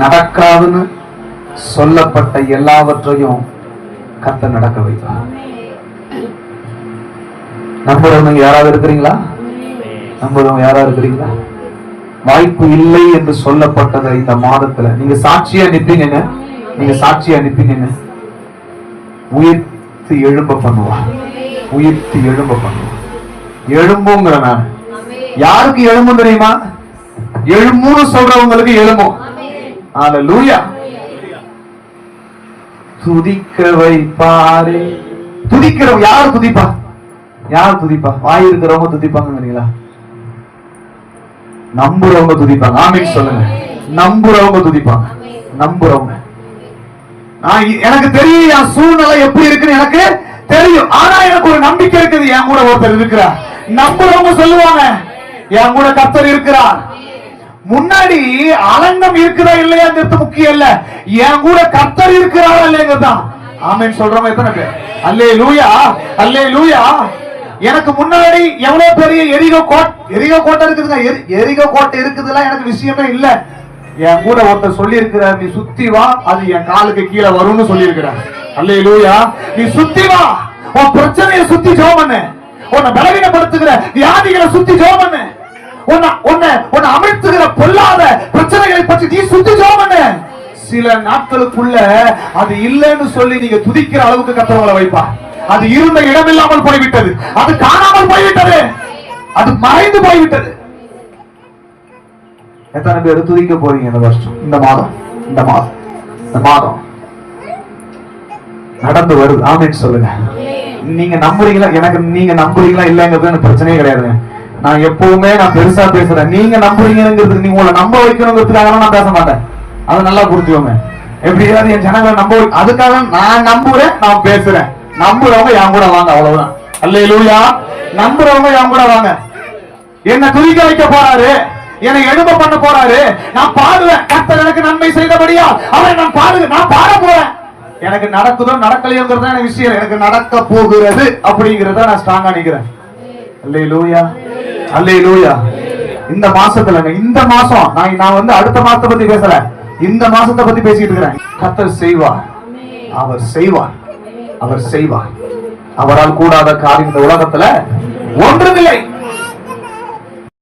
நடக்காதுன்னு சொல்லப்பட்ட எல்லாவற்றையும் கர்த்தர் நடக்க வைத்தார். நம்புறவங்க யாராவது இருக்கிறீங்களா? நம்புறவங்க யாராவது இருக்கிறீங்களா? வாய்ப்பு இல்லை என்று சொல்லப்பட்டதை இந்த மாதத்துல நீங்க சாட்சியா நிப்பீங்க. நீங்க சாட்சியா நிப்பீங்க. உயிர்த்து எழும்ப பண்ணுவா. உயிர்த்து எழும்ப பண்ணுவா. எழும்புங்கிற நான் யாருக்கு எழும்பும் தெரியுமா? எழும்புன்னு சொல்றவங்களுக்கு எழும்பும். அல்லேலூயா. துதிக்க வைப்பாரே. துதிக்கிறவங்க யாரு துதிப்பா? யார் துதிப்பா? வாய் இருக்கிறவங்க துதிப்பாங்க. நம்புறவங்க துதிப்பாங்க. ஆமென் சொல்லுங்க. நம்புறவங்க துதிப்பாங்க. நம்புறவங்க. எனக்கு தெரியும் என் சூழ்நிலை எப்படி இருக்குன்னு எனக்கு தெரியும். ஆனா எனக்கு ஒரு நம்பிக்கை இருக்குது. என் கூட ஒருத்தர் இருக்கிறார். நம்புறவங்க சொல்லுவாங்க என் கூட கர்த்தர் இருக்கிறார். முன்னாடி அலங்கம் இருக்குதா இல்லையாங்கிறது முக்கியம் இல்ல, என் கூட கர்த்தர் இருக்கிறாரா இல்லையாங்கிறதுதான். ஆமென் சொல்றவங்க எத்தனை பேர்? அல்லேலூயா, அல்லேலூயா. எனக்கு முன்னாடி எவ்வளவு பெரிய எரிகோ கோட்டை இருக்குதுங்க. எரிகோ கோட்டை இருக்குதுலாம் எனக்கு விஷயமே இல்ல. என் கூட ஒருத்தர் சொல்லி இருக்கிறார், நீ சுத்தி வா, அது என் காலுக்கு கீழே வரும்னு சொல்லி இருக்கிறார். அல்லேலூயா. நீ சுத்தி வா, உன் பிரச்சனையை சுத்தி ஜெபம் பண்ணு. உன்னை பலவீனப்படுத்துகிற வியாதிகளை சுத்தி ஜெபம் பண்ணு. உன்னை அமிழ்த்துகிற பொல்லாத பிரச்சனைகளை பற்றி நீ சுத்தி ஜெபம் பண்ணு. சில நாட்களுக்குள்ள அது இல்லைன்னு சொல்லி நீங்க துதிக்கிற அளவுக்கு கர்த்தர் வைப்பா. அது இருந்த இடம் இல்லாமல் போய்விட்டது. அது காணாமல் போய்விட்டது. அது மறைந்து போய்விட்டது. எத்தனை பேர் துதிக்க போறீங்க இந்த வருஷம்? இந்த மாதம் நடந்து வருது. ஆமென் சொல்லுங்க. நீங்க நம்புறீங்களா? எனக்கு நீங்க நம்புறீங்களா இல்லங்கிறது எனக்கு பிரச்சனையே கிடையாதுங்க. நான் எப்பவுமே பெருசா பேசுறேன். நீங்க நம்புறீங்கிறது நீங்க உங்களை நம்ப வைக்கணுங்கிறதுக்காக நான் பேச மாட்டேன். அதை நல்லா புரிஞ்சுக்கோங்க. எப்படியாவது என் ஜனங்களை நம்ப அதுக்காக நான் நம்புறேன், நான் பேசுறேன். நம்புறவங்க என் கூட வாங்க, அவ்வளவுதான். அல்லேலூயா. நம்புறவங்க என் கூட வாங்க. என்ன துதிக்க வைக்க போறாரு, என்னை எழும்ப பண்ண போறாரு. நான் பாடுவேன். கர்த்தர் எனக்கு நன்மை செய்தபடியா அவரை நான் பாட போறேன். எனக்கு நடக்குதோ நடக்கலையோங்கிறதா எனக்கு விஷயம். எனக்கு நடக்க போகிறது அப்படிங்கிறத நான் ஸ்ட்ராங்கா நிக்கிறேன். அல்லேலூயா, அல்லேலூயா. இந்த மாசத்துல இந்த மாசம் நான் அடுத்த மாசத்தை பத்தி பேசல, இந்த மாசத்தை பத்தி பேசிட்டு இருக்கிறேன். கர்த்தர் செய்வார், அவர் செய்வார், அவர் செய்வார். அவரால் கூடாத காரியம் இந்த உலகத்துல ஒன்றுமில்லை.